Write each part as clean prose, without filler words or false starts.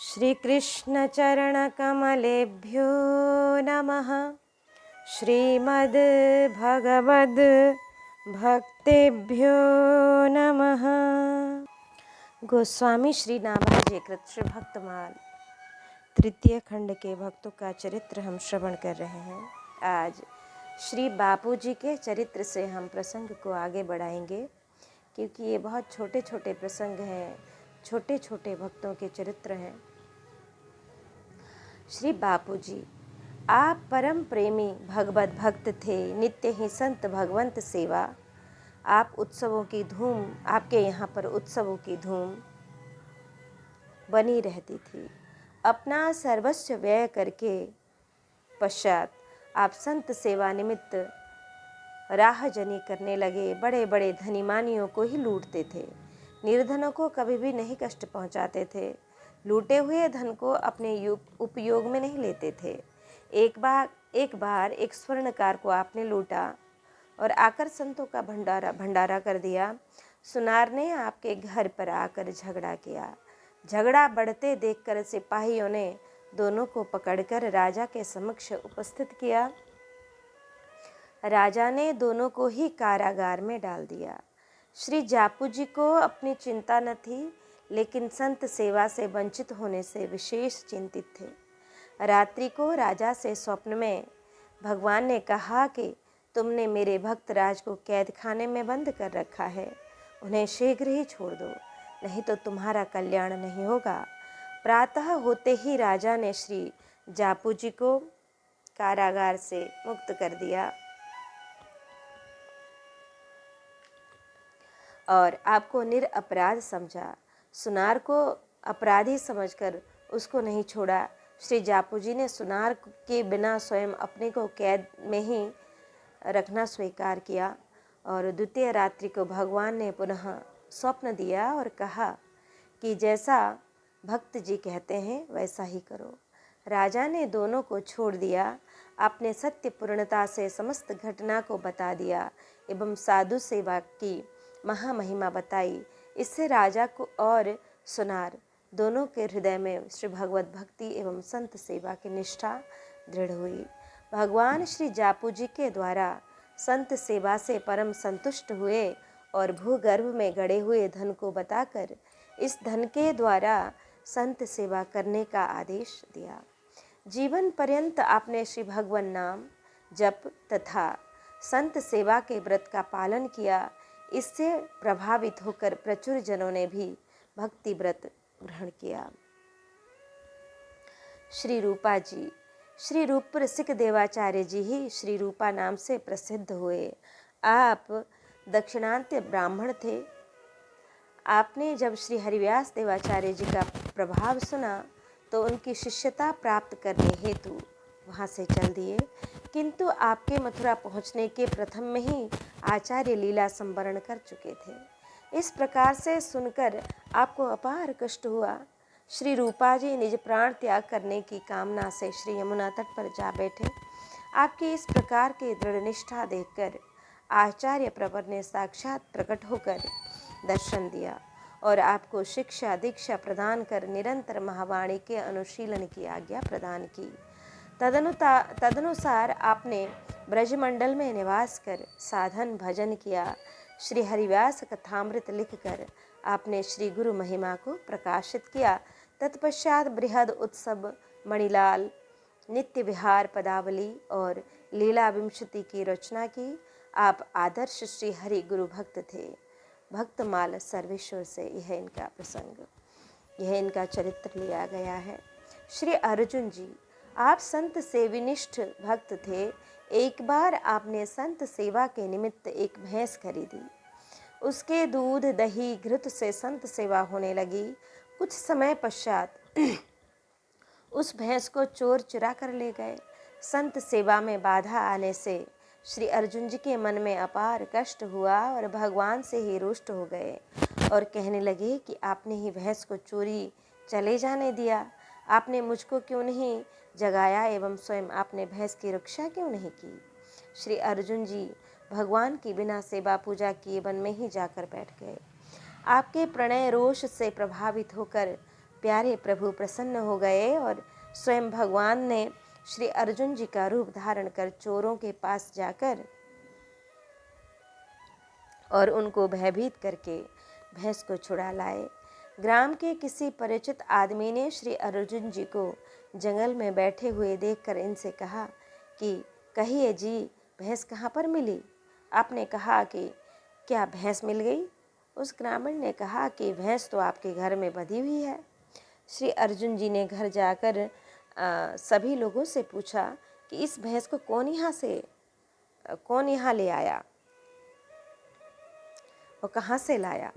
श्रीकृष्णचरणकमलेभ्यो नमः। श्रीमद् भगवद् भक्तेभ्यो नमः। गोस्वामी श्री नाभाजी कृत श्री भक्तमाल तृतीय खंड के भक्तों का चरित्र हम श्रवण कर रहे हैं। आज श्री बापूजी के चरित्र से हम प्रसंग को आगे बढ़ाएंगे, क्योंकि ये बहुत छोटे छोटे प्रसंग हैं, छोटे छोटे भक्तों के चरित्र हैं। श्री बापूजी, आप परम प्रेमी भगवत भक्त थे, नित्य ही संत भगवंत सेवा। आप उत्सवों की धूम, आपके यहाँ पर उत्सवों की धूम बनी रहती थी। अपना सर्वस्व व्यय करके पश्चात आप संत सेवा निमित्त राहजनी करने लगे। बड़े बड़े धनीमानियों को ही लूटते थे, निर्धनों को कभी भी नहीं कष्ट पहुँचाते थे। लूटे हुए धन को अपने उपयोग में नहीं लेते थे। एक बार एक स्वर्णकार को आपने लूटा और आकर संतों का भंडारा कर दिया। सुनार ने आपके घर पर आकर झगड़ा किया। झगड़ा बढ़ते देखकर सिपाहियों ने दोनों को पकड़कर राजा के समक्ष उपस्थित किया। राजा ने दोनों को ही कारागार में डाल दिया। श्री जापू जी को अपनी चिंता न थी, लेकिन संत सेवा से वंचित होने से विशेष चिंतित थे। रात्रि को राजा से स्वप्न में भगवान ने कहा कि तुमने मेरे भक्त राज को कैद खाने में बंद कर रखा है, उन्हें शीघ्र ही छोड़ दो, नहीं तो तुम्हारा कल्याण नहीं होगा। प्रातः होते ही राजा ने श्री जापू जी को कारागार से मुक्त कर दिया और आपको निरपराध समझा। सुनार को अपराधी समझकर उसको नहीं छोड़ा। श्री जापू जी ने सुनार के बिना स्वयं अपने को कैद में ही रखना स्वीकार किया और द्वितीय रात्रि को भगवान ने पुनः स्वप्न दिया और कहा कि जैसा भक्त जी कहते हैं वैसा ही करो। राजा ने दोनों को छोड़ दिया। आपने सत्य पूर्णता से समस्त घटना को बता दिया एवं साधु सेवा की महामहिमा बताई। इससे राजा को और सुनार दोनों के हृदय में श्री भगवत भक्ति एवं संत सेवा की निष्ठा दृढ़ हुई। भगवान श्री जापू जी के द्वारा संत सेवा से परम संतुष्ट हुए और भूगर्भ में गड़े हुए धन को बताकर इस धन के द्वारा संत सेवा करने का आदेश दिया। जीवन पर्यंत आपने श्री भगवान नाम जप तथा संत सेवा के व्रत का पालन किया। इससे प्रभावित होकर प्रचुर जनों ने भी भक्ति व्रत ग्रहण किया। श्री रूपा जी, श्री रूप रसिक देवाचार्य जी ही श्री रूपा नाम से प्रसिद्ध हुए। आप दक्षिणात्य ब्राह्मण थे। आपने जब श्री हरिव्यास देवाचार्य जी का प्रभाव सुना तो उनकी शिष्यता प्राप्त करने हेतु वहाँ से चल दिए, किंतु आपके मथुरा पहुँचने के प्रथम में ही आचार्य लीला संवरण कर चुके थे। इस प्रकार से सुनकर आपको अपार कष्ट हुआ। श्री रूपा जी निज प्राण त्याग करने की कामना से श्री यमुना तट पर जा बैठे। आपकी इस प्रकार की दृढ़ निष्ठा देखकर आचार्य प्रवर ने साक्षात प्रकट होकर दर्शन दिया और आपको शिक्षा दीक्षा प्रदान कर निरंतर महावाणी के अनुशीलन की आज्ञा प्रदान की। तदनुसार आपने ब्रजमंडल में निवास कर साधन भजन किया। श्री हरिव्यास कथामृत लिखकर आपने श्री गुरु महिमा को प्रकाशित किया। तत्पश्चात बृहद उत्सव, मणिलाल, नित्य विहार पदावली और लीला विंशति की रचना की। आप आदर्श श्री हरि गुरु भक्त थे। भक्तमाल सर्वेश्वर से यह इनका प्रसंग, यह इनका चरित्र लिया गया है। श्री अर्जुन जी, आप संत सेविनिष्ठ भक्त थे। एक बार आपने संत सेवा के निमित्त एक भैंस खरीदी। उसके दूध दही घृत से संत सेवा होने लगी। कुछ समय पश्चात उस भैंस को चोर चुरा कर ले गए। संत सेवा में बाधा आने से श्री अर्जुन जी के मन में अपार कष्ट हुआ और भगवान से ही रुष्ट हो गए और कहने लगे कि आपने ही भैंस को चोरी चले जाने दिया। आपने मुझको क्यों नहीं जगाया एवं स्वयं आपने भैंस की रक्षा क्यों नहीं की। श्री अर्जुन जी भगवान की बिना सेवा पूजा किए वन में ही जाकर बैठ गए। आपके प्रणय रोष से प्रभावित होकर प्यारे प्रभु प्रसन्न हो गए और स्वयं भगवान ने श्री अर्जुन जी का रूप धारण कर चोरों के पास जाकर और उनको भयभीत करके भैंस को छुड़ा लाए। ग्राम के किसी परिचित आदमी ने श्री अर्जुन जी को जंगल में बैठे हुए देखकर इनसे कहा कि कहिए जी, भैंस कहाँ पर मिली? आपने कहा कि क्या भैंस मिल गई? उस ग्रामीण ने कहा कि भैंस तो आपके घर में बंधी हुई है। श्री अर्जुन जी ने घर जाकर सभी लोगों से पूछा कि इस भैंस को कौन यहाँ ले आया, वो कहाँ से लाया?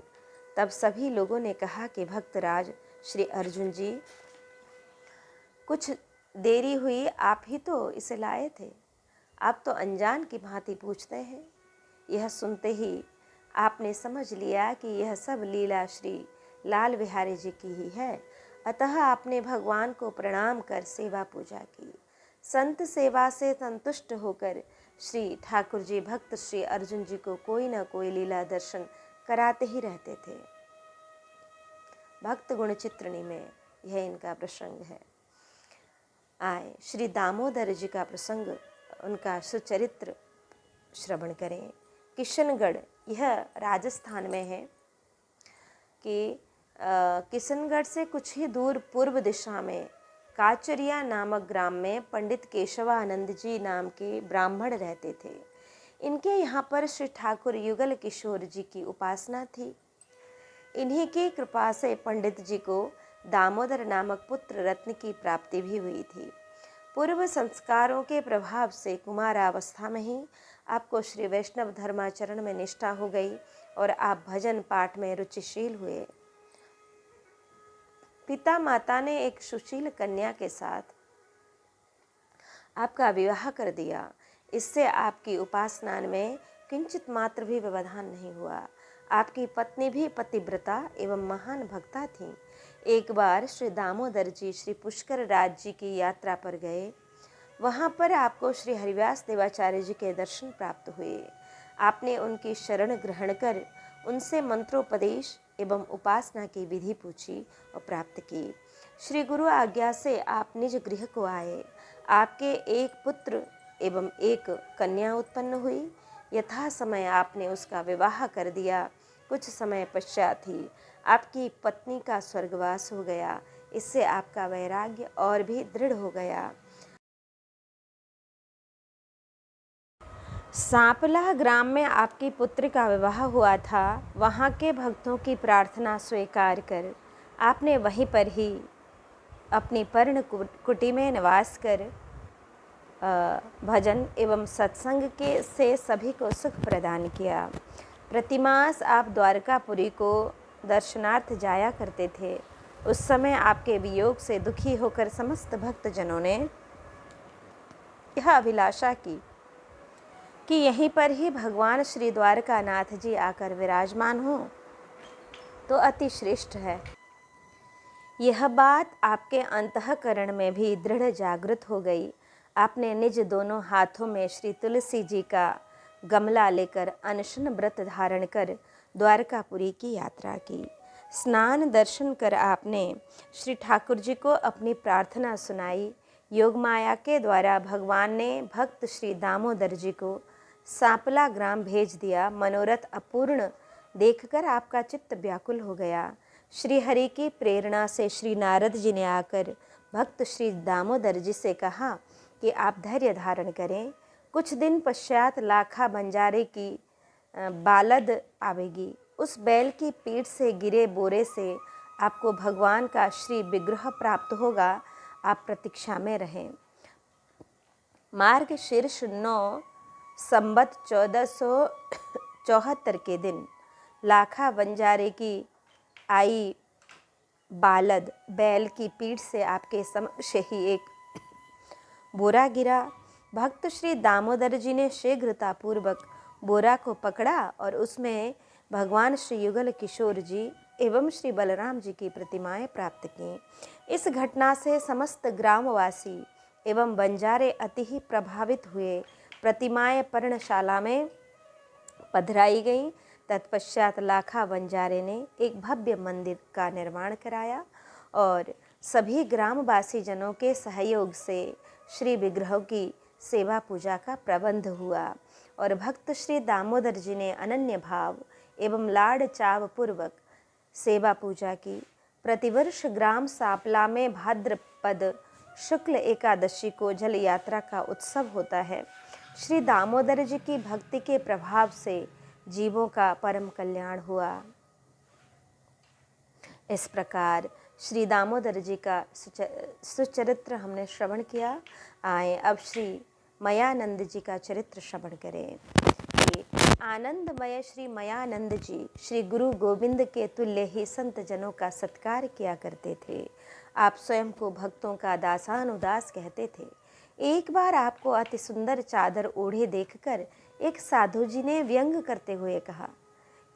तब सभी लोगों ने कहा कि भक्तराज श्री अर्जुन जी, कुछ देरी हुई, आप ही तो इसे लाए थे। आप तो अनजान की भांति पूछते हैं। यह सुनते ही आपने समझ लिया कि यह सब लीला श्री लाल बिहारी जी की ही है। अतः आपने भगवान को प्रणाम कर सेवा पूजा की। संत सेवा से संतुष्ट होकर श्री ठाकुर जी भक्त श्री अर्जुन जी को कोई न कोई लीला दर्शन कराते ही रहते थे। भक्त गुण चित्रणी में यह इनका प्रसंग है। आए श्री दामोदर जी का प्रसंग, उनका सुचरित्र श्रवण करें। किशनगढ़, यह राजस्थान में है कि किशनगढ़ से कुछ ही दूर पूर्व दिशा में काचरिया नामक ग्राम में पंडित केशवानंद जी नाम के ब्राह्मण रहते थे। इनके यहाँ पर श्री ठाकुर युगल किशोर जी की उपासना थी। इन्हीं की कृपा से पंडित जी को दामोदर नामक पुत्र रत्न की प्राप्ति भी हुई थी। पूर्व संस्कारों के प्रभाव से कुमारावस्था में ही आपको श्री वैष्णव धर्माचरण में निष्ठा हो गई और आप भजन पाठ में रुचिशील हुए। पिता माता ने एक सुशील कन्या के साथ आपका विवाह कर दिया। इससे आपकी उपासना में किंचित मात्र भी व्यवधान नहीं हुआ। आपकी पत्नी भी पतिव्रता एवं महान भक्ता थीं। एक बार श्री दामोदर जी श्री पुष्कर राज जी की यात्रा पर गए। वहाँ पर आपको श्री हरिव्यास देवाचार्य जी के दर्शन प्राप्त हुए। आपने उनकी शरण ग्रहण कर उनसे मंत्रोपदेश एवं उपासना की विधि पूछी और प्राप्त की। श्री गुरु आज्ञा से आप निज गृह को आए। आपके एक पुत्र एवं एक कन्या उत्पन्न हुई। यथा समय आपने उसका विवाह कर दिया। कुछ समय पश्चात ही आपकी पत्नी का स्वर्गवास हो गया। इससे आपका वैराग्य और भी दृढ़ हो गया। सांपला ग्राम में आपकी पुत्र का विवाह हुआ था। वहाँ के भक्तों की प्रार्थना स्वीकार कर आपने वहीं पर ही अपनी पर्ण कुटी में निवास कर भजन एवं सत्संग के से सभी को सुख प्रदान किया। प्रतिमास आप द्वारकापुरी को दर्शनार्थ जाया करते थे। उस समय आपके वियोग से दुखी होकर समस्त भक्तजनों ने यह अभिलाषा की कि यहीं पर ही भगवान श्री द्वारकानाथ जी आकर विराजमान हो तो अति श्रेष्ठ है। यह बात आपके अंतःकरण में भी दृढ़ जागृत हो गई। आपने निज दोनों हाथों में श्री तुलसी जी का गमला लेकर अनशन व्रत धारण कर द्वारकापुरी की यात्रा की। स्नान दर्शन कर आपने श्री ठाकुर जी को अपनी प्रार्थना सुनाई। योगमाया के द्वारा भगवान ने भक्त श्री दामोदर जी को सांपला ग्राम भेज दिया। मनोरथ अपूर्ण देखकर आपका चित्त व्याकुल हो गया। श्री हरि की प्रेरणा से श्री नारद जी ने आकर भक्त श्री दामोदर जी से कहा कि आप धैर्य धारण करें। कुछ दिन पश्चात लाखा बंजारे की बालद आवेगी। उस बैल की पीठ से गिरे बोरे से आपको भगवान का श्री विग्रह प्राप्त होगा। आप प्रतीक्षा में रहें। मार्ग शीर्ष 9 संबत 1474 के दिन लाखा बंजारे की आई बालद बैल की पीठ से आपके समक्ष ही एक बोरा गिरा। भक्त श्री दामोदर जी ने शीघ्रतापूर्वक बोरा को पकड़ा और उसमें भगवान श्री युगल किशोर जी एवं श्री बलराम जी की प्रतिमाएं प्राप्त की। इस घटना से समस्त ग्रामवासी एवं बंजारे अति ही प्रभावित हुए। प्रतिमाएं पर्णशाला में पधराई गईं। तत्पश्चात लाखा बंजारे ने एक भव्य मंदिर का निर्माण कराया और सभी ग्रामवासी जनों के सहयोग से श्री विग्रहों की सेवा पूजा का प्रबंध हुआ और भक्त श्री दामोदर जी ने अनन्य भाव एवं लाड़ चाव पूर्वक सेवा पूजा की। प्रतिवर्ष ग्राम सापला में भाद्रपद शुक्ल एकादशी को जल यात्रा का उत्सव होता है। श्री दामोदर जी की भक्ति के प्रभाव से जीवों का परम कल्याण हुआ। इस प्रकार श्री दामोदर जी का सुचरित्र हमने श्रवण किया। आए अब श्री मयानंद जी का चरित्र श्रवण करें। आनंदमय श्री मयानंद जी श्री गुरु गोविंद के तुल्य ही संत जनों का सत्कार किया करते थे। आप स्वयं को भक्तों का दासानुदास कहते थे। एक बार आपको अति सुंदर चादर ओढ़े देखकर एक साधु जी ने व्यंग करते हुए कहा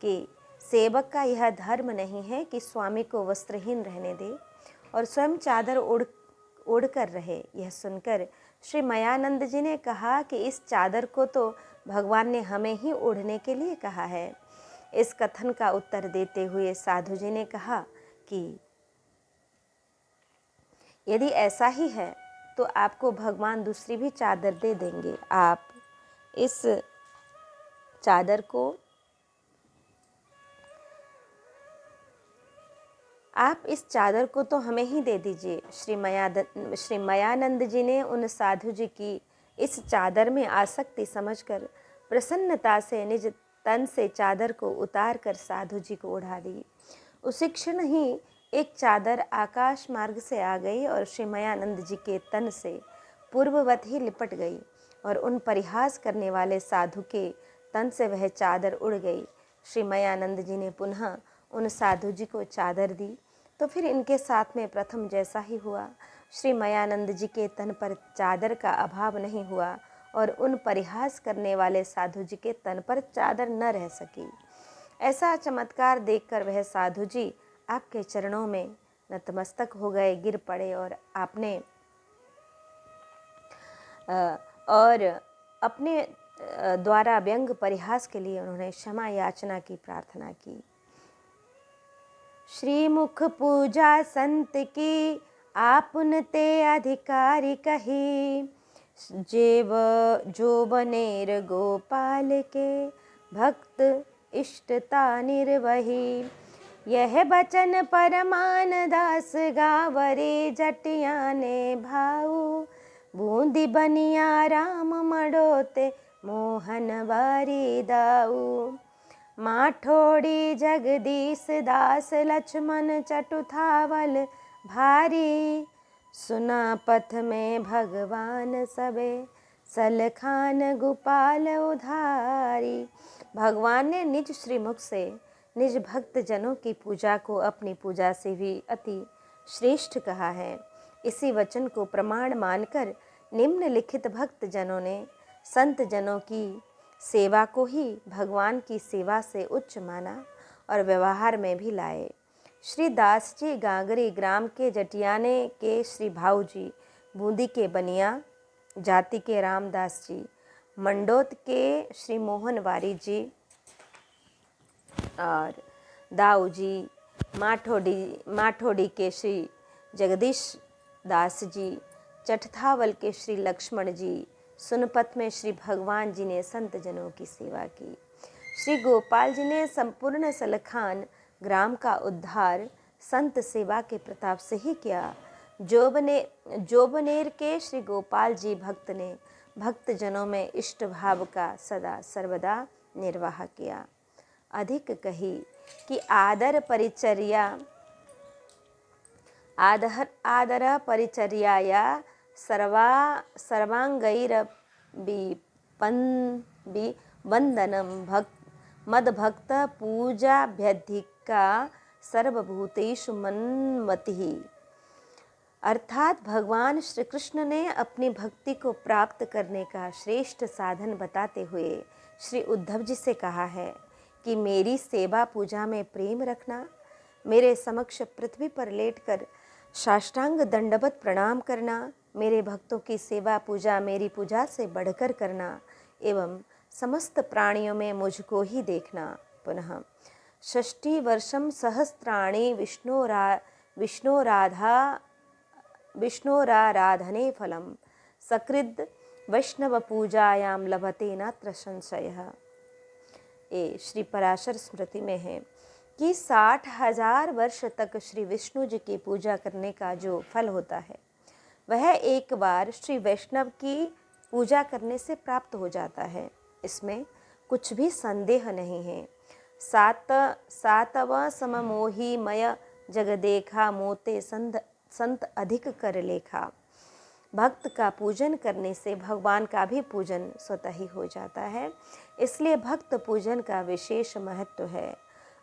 कि सेवक का यह धर्म नहीं है कि स्वामी को वस्त्रहीन रहने दे और स्वयं चादर ओढ़ कर रहे। यह सुनकर श्री मयानंद जी ने कहा कि इस चादर को तो भगवान ने हमें ही ओढ़ने के लिए कहा है। इस कथन का उत्तर देते हुए साधु जी ने कहा कि यदि ऐसा ही है तो आपको भगवान दूसरी भी चादर दे देंगे। आप इस चादर को तो हमें ही दे दीजिए। श्री मयानंद जी ने उन साधु जी की इस चादर में आसक्ति समझकर प्रसन्नता से निज तन से चादर को उतार कर साधु जी को उड़ा दी। उसी क्षण ही एक चादर आकाश मार्ग से आ गई और श्री मयानंद जी के तन से पूर्ववत ही लिपट गई और उन परिहास करने वाले साधु के तन से वह चादर उड़ गई। श्री मयानंद जी ने पुनः उन साधु जी को चादर दी तो फिर इनके साथ में प्रथम जैसा ही हुआ। श्री मयानंद जी के तन पर चादर का अभाव नहीं हुआ और उन परिहास करने वाले साधु जी के तन पर चादर न रह सकी। ऐसा चमत्कार देखकर वह साधु जी आपके चरणों में नतमस्तक हो गए, गिर पड़े और अपने द्वारा व्यंग परिहास के लिए उन्होंने क्षमा याचना की प्रार्थना की। श्रीमुख पूजा संत की आपुन ते अधिकारी कही, जो बनेर गोपाल के भक्त इष्टता निर्वही। यह बचन परमान दास गावरे जटियाने भाऊ, बूंदी बनिया राम मडोते मोहन वारी दाऊ। माठोड़ी जगदीश दास लक्ष्मण चटुथावल भारी, सुना पथ में भगवान सबे सलखान गोपाल उधारी। भगवान ने निज श्रीमुख से निज भक्त जनों की पूजा को अपनी पूजा से भी अति श्रेष्ठ कहा है। इसी वचन को प्रमाण मानकर निम्नलिखित भक्त जनों ने संत जनों की सेवा को ही भगवान की सेवा से उच्च माना और व्यवहार में भी लाए। श्री दास जी गागरी ग्राम के जटियाने के श्री भाऊ जी, बूंदी के बनिया जाति के रामदास जी, मंडोत के श्री मोहन वारी जी और दाऊ जी, माठोड़ी के श्री जगदीश दास जी, चटथावल के श्री लक्ष्मण जी, सुनपत में श्री भगवान जी ने संत जनों की सेवा की। श्री गोपाल जी ने संपूर्ण सलखान ग्राम का उद्धार संत सेवा के प्रताप से ही किया। जोबनेर के श्री गोपाल जी भक्त ने भक्त जनों में इष्ट भाव का सदा सर्वदा निर्वाह किया। अधिक कही कि आदर परिचर्याया सर्वांगैरभिवंदनम मद्भक्त पूजाभ्यधिका सर्वभूतेषु मन्मतिः। अर्थात भगवान श्री कृष्ण ने अपनी भक्ति को प्राप्त करने का श्रेष्ठ साधन बताते हुए श्री उद्धव जी से कहा है कि मेरी सेवा पूजा में प्रेम रखना, मेरे समक्ष पृथ्वी पर लेटकर साष्टांग दंडवत प्रणाम करना, मेरे भक्तों की सेवा पूजा मेरी पूजा से बढ़कर करना एवं समस्त प्राणियों में मुझको ही देखना। पुनः षष्ठी वर्षम सहस्त्राणि विष्णोराराधने फलम सकृद वैष्णव पूजायां लभते नात्र संशयः। ये श्री पराशर स्मृति में है कि 60,000 वर्ष तक श्री विष्णु जी की पूजा करने का जो फल होता है वह एक बार श्री वैष्णव की पूजा करने से प्राप्त हो जाता है। इसमें कुछ भी संदेह नहीं है। सातव सममोही मय जग देखा मोते संत अधिक कर लेखा। भक्त का पूजन करने से भगवान का भी पूजन स्वतः ही हो जाता है, इसलिए भक्त पूजन का विशेष महत्व है।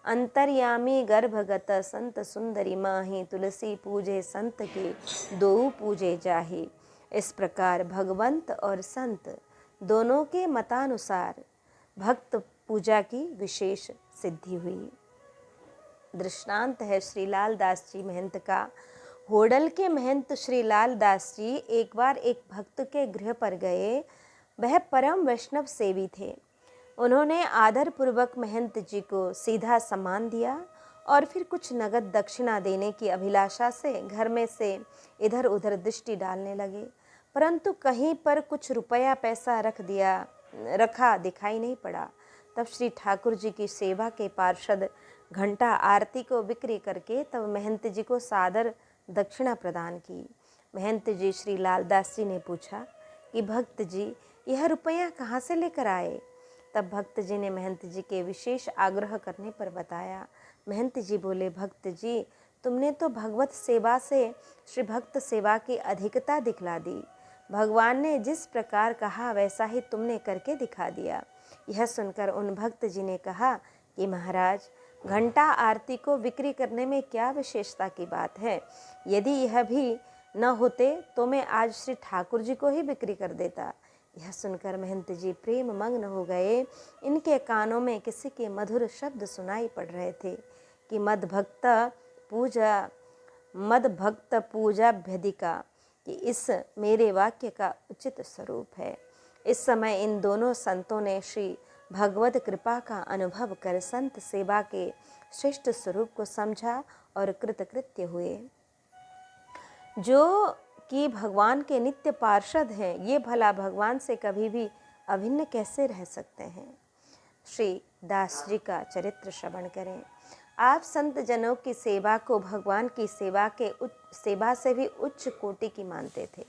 अंतर्यामी गर्भगत संत सुंदरी माही, तुलसी पूजे संत के दो पूजे जाही। इस प्रकार भगवंत और संत दोनों के मतानुसार भक्त पूजा की विशेष सिद्धि हुई। दृष्टांत है श्री लाल दास जी महंत का। होडल के महंत श्री लाल दास जी एक बार एक भक्त के गृह पर गए। वह परम वैष्णव सेवी थे। उन्होंने आदर पूर्वक महंत जी को सीधा सम्मान दिया और फिर कुछ नगद दक्षिणा देने की अभिलाषा से घर में से इधर उधर दृष्टि डालने लगे, परंतु कहीं पर कुछ रुपया पैसा रखा दिखाई नहीं पड़ा। तब श्री ठाकुर जी की सेवा के पार्षद घंटा आरती को बिक्री करके तब महंत जी को सादर दक्षिणा प्रदान की। महंत जी श्री लालदास जी ने पूछा कि भक्त जी यह रुपया कहाँ से लेकर आए? तब भक्त जी ने महंत जी के विशेष आग्रह करने पर बताया। महंत जी बोले, भक्त जी तुमने तो भगवत सेवा से श्री भक्त सेवा की अधिकता दिखला दी। भगवान ने जिस प्रकार कहा वैसा ही तुमने करके दिखा दिया। यह सुनकर उन भक्त जी ने कहा कि महाराज, घंटा आरती को बिक्री करने में क्या विशेषता की बात है? यदि यह भी न होते तो मैं आज श्री ठाकुर जी को ही बिक्री कर देता। यह सुनकर महंत जी प्रेम मग्न हो गए। इनके कानों में किसी के मधुर शब्द सुनाई पड़ रहे थे कि मद भक्त पूजा भ्यधिका, कि इस मेरे वाक्य का उचित स्वरूप है। इस समय इन दोनों संतों ने श्री भगवत कृपा का अनुभव कर संत सेवा के श्रेष्ठ स्वरूप को समझा और कृतकृत्य हुए। जो कि भगवान के नित्य पार्षद हैं, ये भला भगवान से कभी भी अभिन्न कैसे रह सकते हैं? श्री दास जी का चरित्र श्रवण करें। आप संत जनों की सेवा को भगवान की सेवा से भी उच्च कोटि की मानते थे।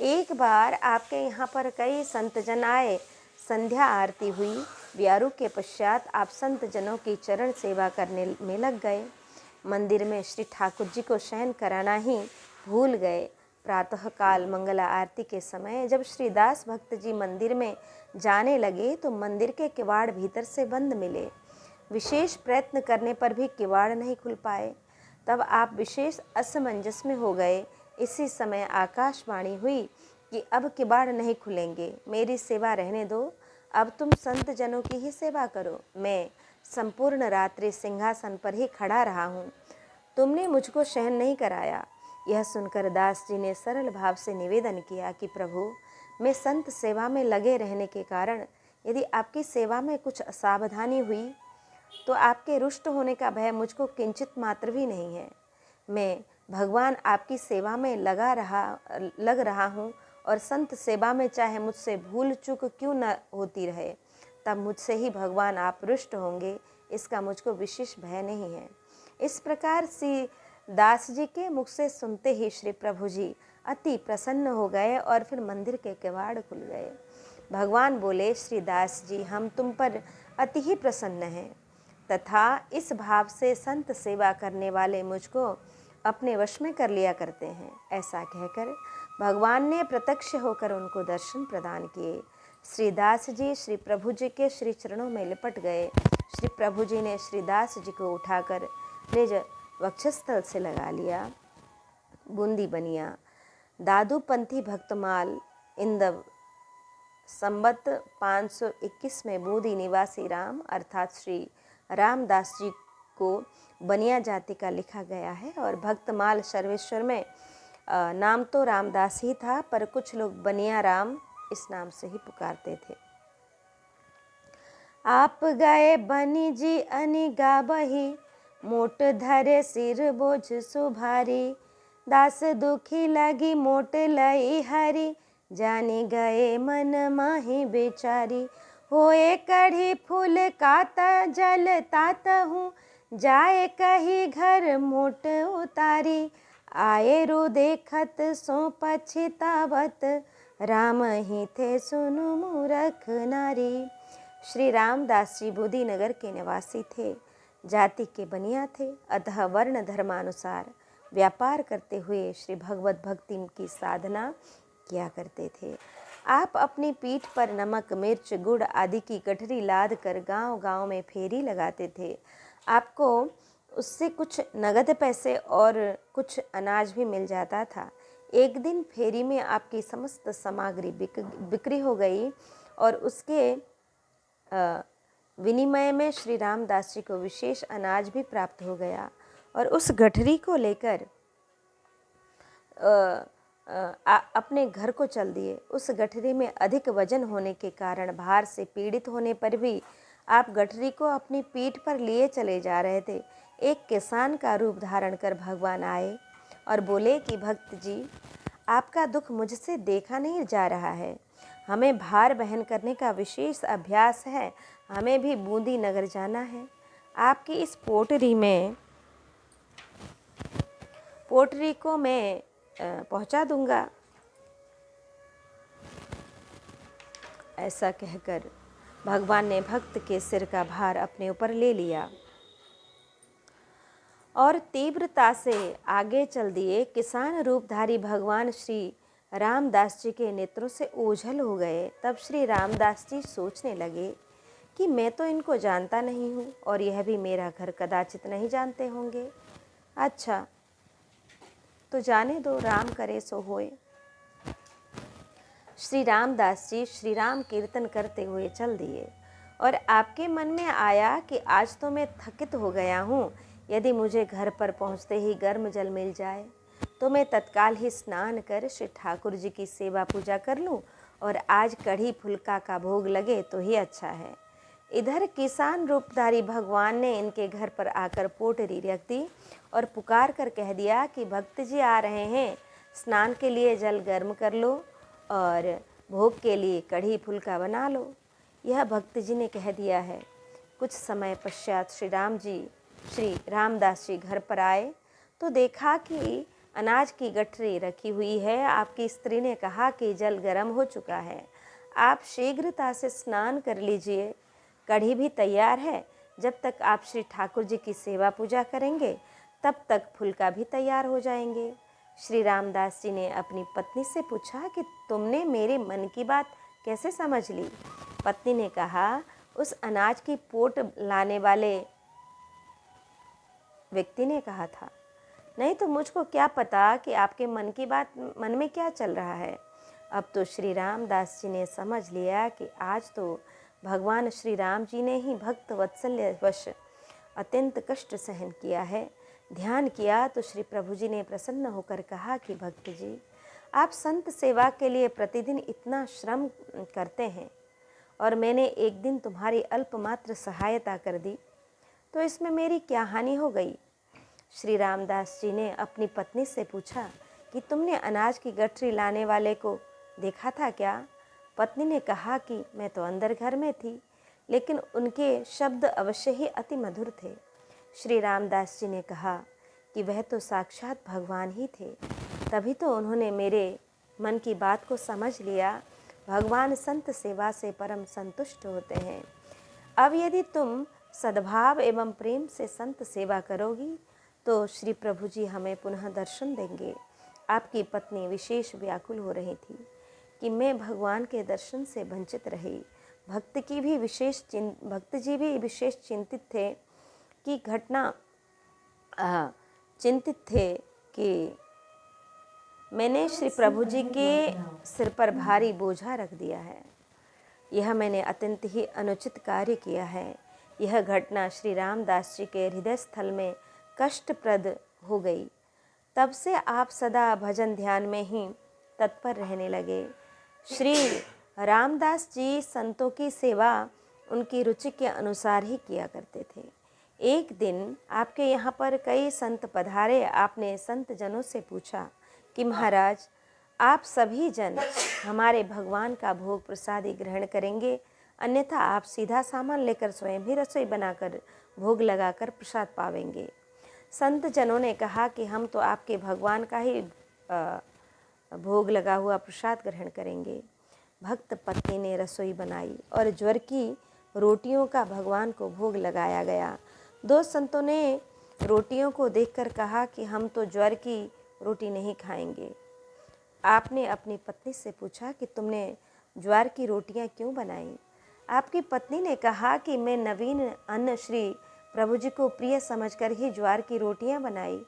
एक बार आपके यहाँ पर कई संत जन आए। संध्या आरती हुई। व्यारू के पश्चात आप संत जनों की चरण सेवा करने में लग गए। मंदिर में श्री ठाकुर जी को शयन कराना ही भूल गए। प्रातःकाल मंगला आरती के समय जब श्री दास भक्त जी मंदिर में जाने लगे तो मंदिर के किवाड़ भीतर से बंद मिले। विशेष प्रयत्न करने पर भी किवाड़ नहीं खुल पाए। तब आप विशेष असमंजस में हो गए। इसी समय आकाशवाणी हुई कि अब किवाड़ नहीं खुलेंगे, मेरी सेवा रहने दो, अब तुम संत जनों की ही सेवा करो। मैं संपूर्ण रात्रि सिंहासन पर ही खड़ा रहा हूँ, तुमने मुझको शयन नहीं कराया। यह सुनकर दास जी ने सरल भाव से निवेदन किया कि प्रभु, मैं संत सेवा में लगे रहने के कारण यदि आपकी सेवा में कुछ असावधानी हुई तो आपके रुष्ट होने का भय मुझको किंचित मात्र भी नहीं है। मैं भगवान आपकी सेवा में लग रहा हूँ और संत सेवा में चाहे मुझसे भूल चूक क्यों न होती रहे, तब मुझसे ही भगवान आप रुष्ट होंगे, इसका मुझको विशेष भय नहीं है। इस प्रकार श्री दास जी के मुख से सुनते ही श्री प्रभु जी अति प्रसन्न हो गए और फिर मंदिर के किवाड़ खुल गए। भगवान बोले, श्री दास जी हम तुम पर अति ही प्रसन्न हैं तथा इस भाव से संत सेवा करने वाले मुझको अपने वश में कर लिया करते हैं। ऐसा कहकर भगवान ने प्रत्यक्ष होकर उनको दर्शन प्रदान किए। श्री दास जी श्री प्रभु जी के श्री चरणों में लिपट गए। श्री प्रभु जी ने श्री दास जी को उठाकर निज वक्षस्थल से लगा लिया। बूंदी बनिया दादूपंथी भक्तमाल इंदव संबत 521 में बूंदी निवासी राम अर्थात श्री रामदास जी को बनिया जाति का लिखा गया है। और भक्तमाल सर्वेश्वर में नाम तो रामदास ही था, पर कुछ लोग बनिया राम इस नाम से ही पुकारते थे। आप गए बनी जी अनि गाबही, मोट धरे सिर बोझ सुभारी, दास दुखी लगी मोट लई हरी, जाने गए मन माही बेचारी। होए कढ़ी फूल काता जल तात हूँ, जाए कही घर मोट उतारी। आए रो देखत सो पछतावत, राम ही थे सुनु मूरख नारी। श्री रामदास जी बोधी नगर के निवासी थे, जाति के बनिया थे, अतः वर्ण धर्मानुसार व्यापार करते हुए श्री भगवत भक्ति की साधना किया करते थे। आप अपनी पीठ पर नमक मिर्च गुड़ आदि की गठरी लाद कर गांव-गांव में फेरी लगाते थे। आपको उससे कुछ नगद पैसे और कुछ अनाज भी मिल जाता था। एक दिन फेरी में आपकी समस्त सामग्री बिक्री हो गई और उसके विनिमय में श्री रामदास जी को विशेष अनाज भी प्राप्त हो गया और उस गठरी को लेकर अपने घर को चल दिए। उस गठरी में अधिक वजन होने के कारण भार से पीड़ित होने पर भी आप गठरी को अपनी पीठ पर लिए चले जा रहे थे। एक किसान का रूप धारण कर भगवान आए और बोले कि भक्त जी, आपका दुख मुझसे देखा नहीं जा रहा है। हमें भार वहन करने का विशेष अभ्यास है, हमें भी बूंदी नगर जाना है। आपकी इस पोटरी को मैं पहुंचा दूंगा। ऐसा कहकर भगवान ने भक्त के सिर का भार अपने ऊपर ले लिया और तीव्रता से आगे चल दिए। किसान रूपधारी भगवान श्री रामदास जी के नेत्रों से ओझल हो गए। तब श्री रामदास जी सोचने लगे कि मैं तो इनको जानता नहीं हूँ और यह भी मेरा घर कदाचित नहीं जानते होंगे। अच्छा, तो जाने दो, राम करे सो होए। श्री रामदास जी श्री राम कीर्तन करते हुए चल दिए और आपके मन में आया कि आज तो मैं थकित हो गया हूँ, यदि मुझे घर पर पहुँचते ही गर्म जल मिल जाए तो मैं तत्काल ही स्नान कर श्री ठाकुर जी की सेवा पूजा कर लूँ और आज कढ़ी फुल्का का भोग लगे तो ही अच्छा है। इधर किसान रूपधारी भगवान ने इनके घर पर आकर पोटरी रख दी और पुकार कर कह दिया कि भक्त जी आ रहे हैं, स्नान के लिए जल गर्म कर लो और भोग के लिए कढ़ी फुल्का बना लो। यह भक्त जी ने कह दिया है। कुछ समय पश्चात श्री रामदास जी घर पर आए तो देखा कि अनाज की गठरी रखी हुई है। आपकी स्त्री ने कहा कि जल गर्म हो चुका है, आप शीघ्रता से स्नान कर लीजिए, कढ़ी भी तैयार है। जब तक आप श्री ठाकुर जी की सेवा पूजा करेंगे तब तक फुल्का भी तैयार हो जाएंगे। श्री रामदास जी ने अपनी पत्नी से पूछा कि तुमने मेरे मन की बात कैसे समझ ली? पत्नी ने कहा, उस अनाज की पोट लाने वाले व्यक्ति ने कहा था, नहीं तो मुझको क्या पता कि आपके मन में क्या चल रहा है। अब तो श्री रामदास जी ने समझ लिया कि आज तो भगवान श्री राम जी ने ही भक्त वत्सल्यवश अत्यंत कष्ट सहन किया है। ध्यान किया तो श्री प्रभु जी ने प्रसन्न होकर कहा कि भक्त जी, आप संत सेवा के लिए प्रतिदिन इतना श्रम करते हैं और मैंने एक दिन तुम्हारी अल्पमात्र सहायता कर दी, तो इसमें मेरी क्या हानि हो गई? श्री रामदास जी ने अपनी पत्नी से पूछा कि तुमने अनाज की गठरी लाने वाले को देखा था क्या? पत्नी ने कहा कि मैं तो अंदर घर में थी, लेकिन उनके शब्द अवश्य ही अति मधुर थे। श्री रामदास जी ने कहा कि वह तो साक्षात भगवान ही थे, तभी तो उन्होंने मेरे मन की बात को समझ लिया। भगवान संत सेवा से परम संतुष्ट होते हैं। अब यदि तुम सद्भाव एवं प्रेम से संत सेवा करोगी तो श्री प्रभु जी हमें पुनः दर्शन देंगे। आपकी पत्नी विशेष व्याकुल हो रही थी कि मैं भगवान के दर्शन से वंचित रही। भक्त जी भी विशेष चिंतित थे कि मैंने श्री प्रभु जी के सिर पर भारी बोझा रख दिया है। यह मैंने अत्यंत ही अनुचित कार्य किया है। यह घटना श्री रामदास जी के हृदय स्थल में कष्टप्रद हो गई। तब से आप सदा भजन ध्यान में ही तत्पर रहने लगे। श्री रामदास जी संतों की सेवा उनकी रुचि के अनुसार ही किया करते थे। एक दिन आपके यहाँ पर कई संत पधारे। आपने संत जनों से पूछा कि महाराज, आप सभी जन हमारे भगवान का भोग प्रसादी ग्रहण करेंगे, अन्यथा आप सीधा सामान लेकर स्वयं ही रसोई बनाकर भोग लगाकर प्रसाद पावेंगे। संत जनों ने कहा कि हम तो आपके भगवान का ही भोग लगा हुआ प्रसाद ग्रहण करेंगे। भक्त पत्नी ने रसोई बनाई और ज्वर की रोटियों का भगवान को भोग लगाया गया। दो संतों ने रोटियों को देखकर कहा कि हम तो ज्वर की रोटी नहीं खाएंगे। आपने अपनी पत्नी से पूछा कि तुमने ज्वार की रोटियां क्यों बनाई? आपकी पत्नी ने कहा कि मैं नवीन अन्न श्री प्रभु जी को प्रिय समझकर ही ज्वार की रोटियां बनाई,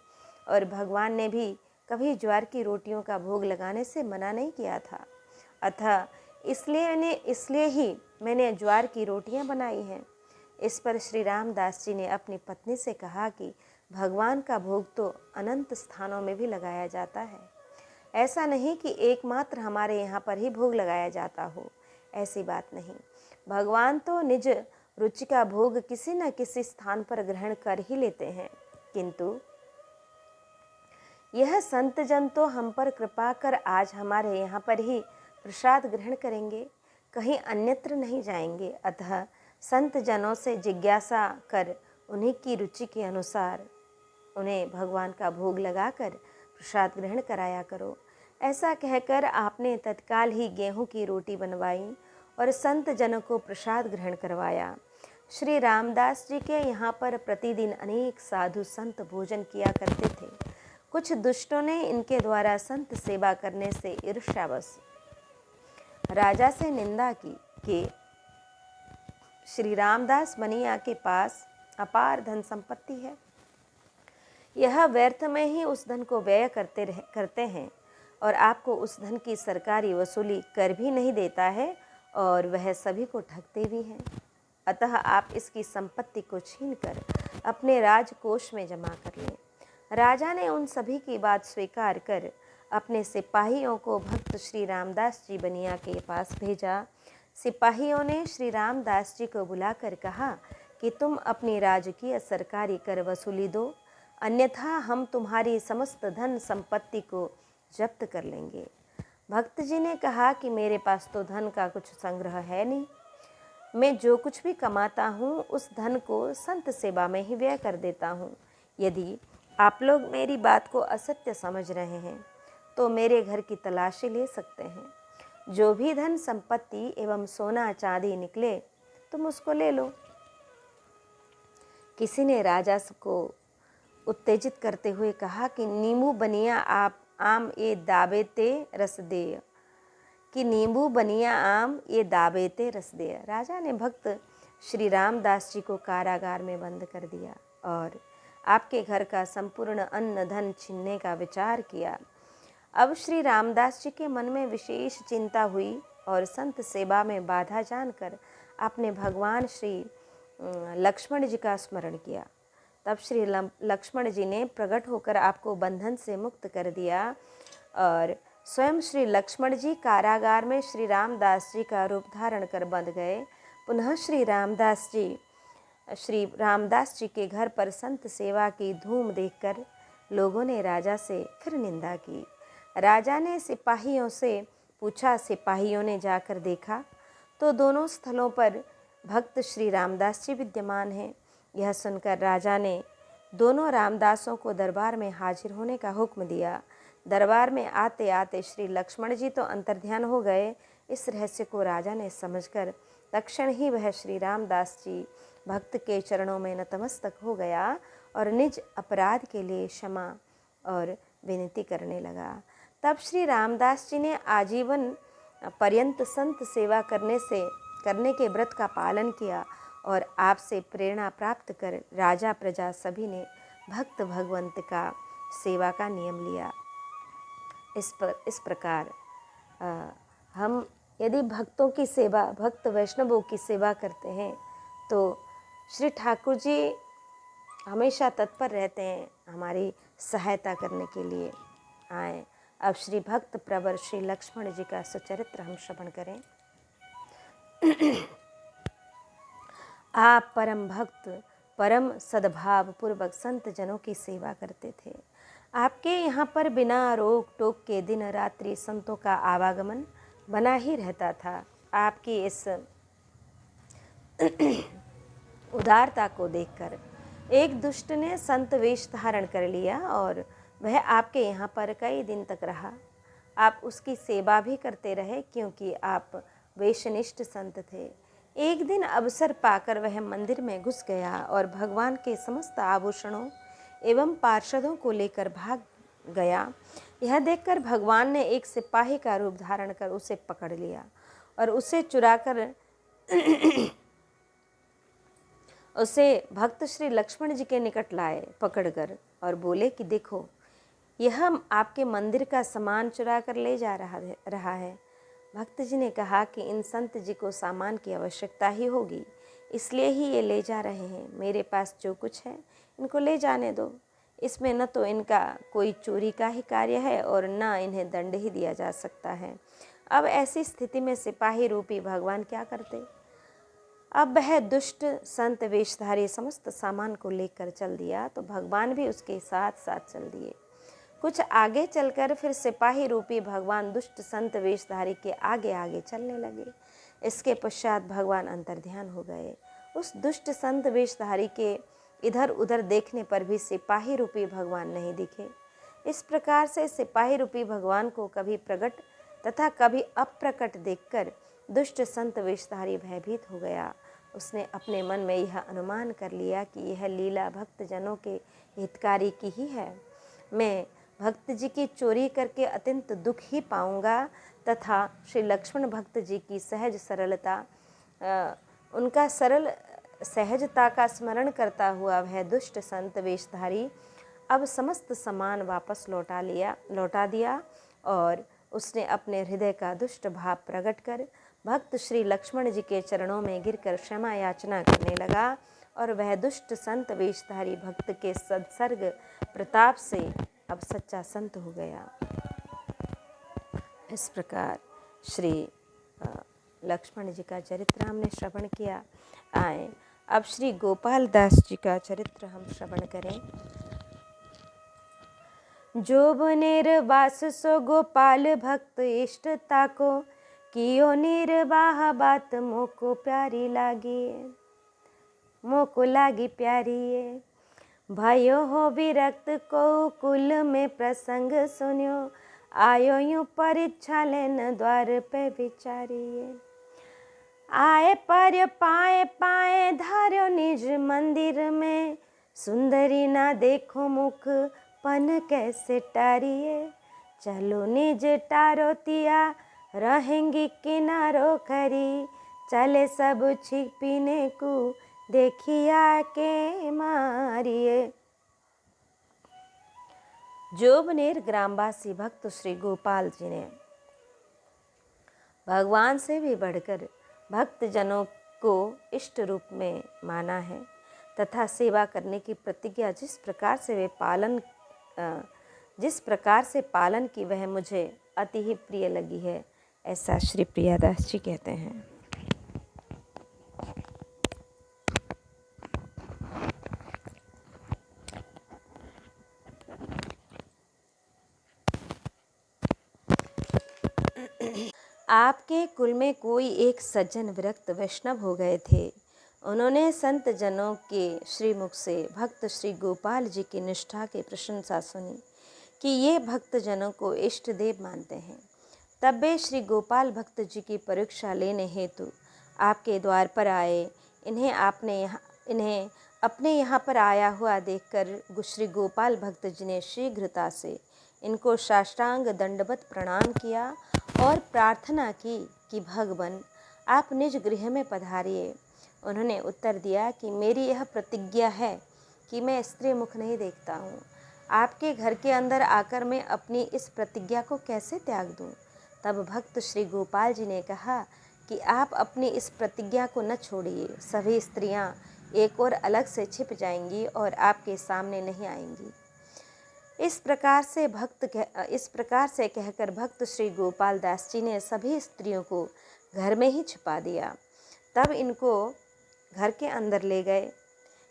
और भगवान ने भी कभी ज्वार की रोटियों का भोग लगाने से मना नहीं किया था, अतः इसलिए ही मैंने ज्वार की रोटियां बनाई हैं। इस पर श्री रामदास जी ने अपनी पत्नी से कहा कि भगवान का भोग तो अनंत स्थानों में भी लगाया जाता है, ऐसा नहीं कि एकमात्र हमारे यहाँ पर ही भोग लगाया जाता हो, ऐसी बात नहीं। भगवान तो निज रुचि का भोग किसी न किसी स्थान पर ग्रहण कर ही लेते हैं, किंतु यह संत जन तो हम पर कृपा कर आज हमारे यहाँ पर ही प्रसाद ग्रहण करेंगे, कहीं अन्यत्र नहीं जाएंगे। अतः संत जनों से जिज्ञासा कर उन्हीं की रुचि के अनुसार उन्हें भगवान का भोग लगाकर प्रसाद ग्रहण कराया करो। ऐसा कहकर आपने तत्काल ही गेहूं की रोटी बनवाई और संत जनों को प्रसाद ग्रहण करवाया। श्री रामदास जी के यहाँ पर प्रतिदिन अनेक साधु संत भोजन किया करते थे। कुछ दुष्टों ने इनके द्वारा संत सेवा करने से ईर्ष्यावश राजा से निंदा की कि श्री रामदास बनिया के पास अपार धन संपत्ति है, यह व्यर्थ में ही उस धन को व्यय करते हैं और आपको उस धन की सरकारी वसूली कर भी नहीं देता है और वह सभी को ठगते भी हैं। अतः आप इसकी संपत्ति को छीनकर अपने राजकोष में जमा कर लें। राजा ने उन सभी की बात स्वीकार कर अपने सिपाहियों को भक्त श्री रामदास जी बनिया के पास भेजा। सिपाहियों ने श्री रामदास जी को बुलाकर कहा कि तुम अपनी राजकीय सरकारी कर वसूली दो, अन्यथा हम तुम्हारी समस्त धन संपत्ति को जब्त कर लेंगे। भक्त जी ने कहा कि मेरे पास तो धन का कुछ संग्रह है नहीं, मैं जो कुछ भी कमाता हूँ उस धन को संत सेवा में ही व्यय कर देता हूँ। यदि आप लोग मेरी बात को असत्य समझ रहे हैं तो मेरे घर की तलाशी ले सकते हैं। जो भी धन संपत्ति एवं सोना चांदी निकले तुम उसको ले लो। किसी ने राजा को उत्तेजित करते हुए कहा कि नींबू बनिया आप आम ये दावे ते रस देय, कि नींबू बनिया आम ये दावे ते रस देय। राजा ने भक्त श्री रामदास जी को कारागार में बंद कर दिया और आपके घर का संपूर्ण अन्न धन छीनने का विचार किया। अब श्री रामदास जी के मन में विशेष चिंता हुई और संत सेवा में बाधा जानकर आपने भगवान श्री लक्ष्मण जी का स्मरण किया। तब श्री लक्ष्मण जी ने प्रकट होकर आपको बंधन से मुक्त कर दिया और स्वयं श्री लक्ष्मण जी कारागार में श्री रामदास जी का रूप धारण कर बंध गए। पुनः श्री रामदास जी के घर पर संत सेवा की धूम देखकर लोगों ने राजा से फिर निंदा की। राजा ने सिपाहियों से पूछा। सिपाहियों ने जाकर देखा तो दोनों स्थलों पर भक्त श्री रामदास जी विद्यमान हैं। यह सुनकर राजा ने दोनों रामदासों को दरबार में हाजिर होने का हुक्म दिया। दरबार में आते आते श्री लक्ष्मण जी तो अंतर्ध्यान हो गए। इस रहस्य को राजा ने समझकर तत्क्षण ही वह श्री रामदास जी भक्त के चरणों में नतमस्तक हो गया और निज अपराध के लिए क्षमा और विनती करने लगा। तब श्री रामदास जी ने आजीवन पर्यंत संत सेवा करने के व्रत का पालन किया और आपसे प्रेरणा प्राप्त कर राजा प्रजा सभी ने भक्त भगवंत का सेवा का नियम लिया। इस प्रकार हम यदि भक्तों की सेवा, भक्त वैष्णवों की सेवा करते हैं तो श्री ठाकुर जी हमेशा तत्पर रहते हैं हमारी सहायता करने के लिए। आए अब श्री भक्त प्रवर श्री लक्ष्मण जी का सुचरित्र हम श्रवण करें। आप परम भक्त परम सद्भाव पूर्वक संत जनों की सेवा करते थे। आपके यहाँ पर बिना रोक टोक के दिन रात्रि संतों का आवागमन बना ही रहता था। आपकी इस उदारता को देखकर एक दुष्ट ने संत वेश धारण कर लिया और वह आपके यहाँ पर कई दिन तक रहा। आप उसकी सेवा भी करते रहे क्योंकि आप वेशनिष्ठ संत थे। एक दिन अवसर पाकर वह मंदिर में घुस गया और भगवान के समस्त आभूषणों एवं पार्षदों को लेकर भाग गया। यह देखकर भगवान ने एक सिपाही का रूप धारण कर उसे पकड़ लिया और उसे चुराकर उसे भक्त श्री लक्ष्मण जी के निकट लाए पकड़कर और बोले कि देखो, यह आपके मंदिर का सामान चुरा कर ले जा रहा है। भक्त जी ने कहा कि इन संत जी को सामान की आवश्यकता ही होगी, इसलिए ही ये ले जा रहे हैं। मेरे पास जो कुछ है इनको ले जाने दो। इसमें न तो इनका कोई चोरी का ही कार्य है और न इन्हें दंड ही दिया जा सकता है। अब ऐसी स्थिति में सिपाही रूपी भगवान क्या करते। अब वह दुष्ट संत वेशधारी समस्त सामान को लेकर चल दिया तो भगवान भी उसके साथ साथ चल दिए। कुछ आगे चलकर फिर सिपाही रूपी भगवान दुष्ट संत वेशधारी के आगे आगे चलने लगे। इसके पश्चात भगवान अंतर्ध्यान हो गए। उस दुष्ट संत वेशधारी के इधर उधर देखने पर भी सिपाही रूपी भगवान नहीं दिखे। इस प्रकार से सिपाही रूपी भगवान को कभी प्रकट तथा कभी अप्रकट देखकर दुष्ट संत वेशधारी भयभीत हो गया। उसने अपने मन में यह अनुमान कर लिया कि यह लीला भक्त जनों के हितकारी की ही है। मैं भक्त जी की चोरी करके अत्यंत दुख ही पाऊंगा तथा श्री लक्ष्मण भक्त जी की सहज सरलता उनका सरल सहजता का स्मरण करता हुआ वह दुष्ट संत वेशधारी अब समस्त सामान वापस लौटा दिया और उसने अपने हृदय का दुष्ट भाव प्रकट कर भक्त श्री लक्ष्मण जी के चरणों में गिरकर क्षमा याचना करने लगा और वह दुष्ट संत वेशधारी भक्त के सत्सर्ग प्रताप से अब सच्चा संत हो गया। इस प्रकार श्री लक्ष्मण जी का चरित्र हमने श्रवण किया। आए अब श्री गोपाल दास जी का चरित्र हम श्रवण करें। जो निर्वास सो गोपाल भक्त इष्टता को कियो निर्वाह बात मोको प्यारी लागी, मोको लागी प्यारी ये। भयो हो विरक्त को कुल में प्रसंग सुनियो, आयो यूं परीक्षा लेन द्वार पे विचारिए। आए पर पाए पाए धार्यो निज मंदिर में, सुंदरी ना देखो मुख पन कैसे टारिए। चलो निज टारो तिया रहेंगी किनारो करी, चले सब छिपीने को देखिया के मारिए। जोबनेर ग्रामवासी भक्त श्री गोपाल जी ने भगवान से भी बढ़कर भक्त जनों को इष्ट रूप में माना है तथा सेवा करने की प्रतिज्ञा जिस प्रकार से पालन की वह मुझे अति ही प्रिय लगी है, ऐसा श्री प्रियादास जी कहते हैं। आपके कुल में कोई एक सज्जन विरक्त वैष्णव हो गए थे। उन्होंने संत जनों के श्रीमुख से भक्त श्री गोपाल जी की निष्ठा की प्रशंसा सुनी कि ये भक्त जनों को इष्ट देव मानते हैं। तब वे श्री गोपाल भक्त जी की परीक्षा लेने हेतु आपके द्वार पर आए। इन्हें अपने यहाँ पर आया हुआ देखकर श्री गोपाल भक्त जी ने शीघ्रता से इनको साष्टांग दंडवत प्रणाम किया और प्रार्थना की कि भगवान आप निज गृह में पधारिए। उन्होंने उत्तर दिया कि मेरी यह प्रतिज्ञा है कि मैं स्त्री मुख नहीं देखता हूँ। आपके घर के अंदर आकर मैं अपनी इस प्रतिज्ञा को कैसे त्याग दूँ। तब भक्त श्री गोपाल जी ने कहा कि आप अपनी इस प्रतिज्ञा को न छोड़िए। सभी स्त्रियाँ एक और अलग से छिप जाएंगी और आपके सामने नहीं आएंगी। इस प्रकार से कहकर भक्त श्री गोपाल दास जी ने सभी स्त्रियों को घर में ही छिपा दिया। तब इनको घर के अंदर ले गए।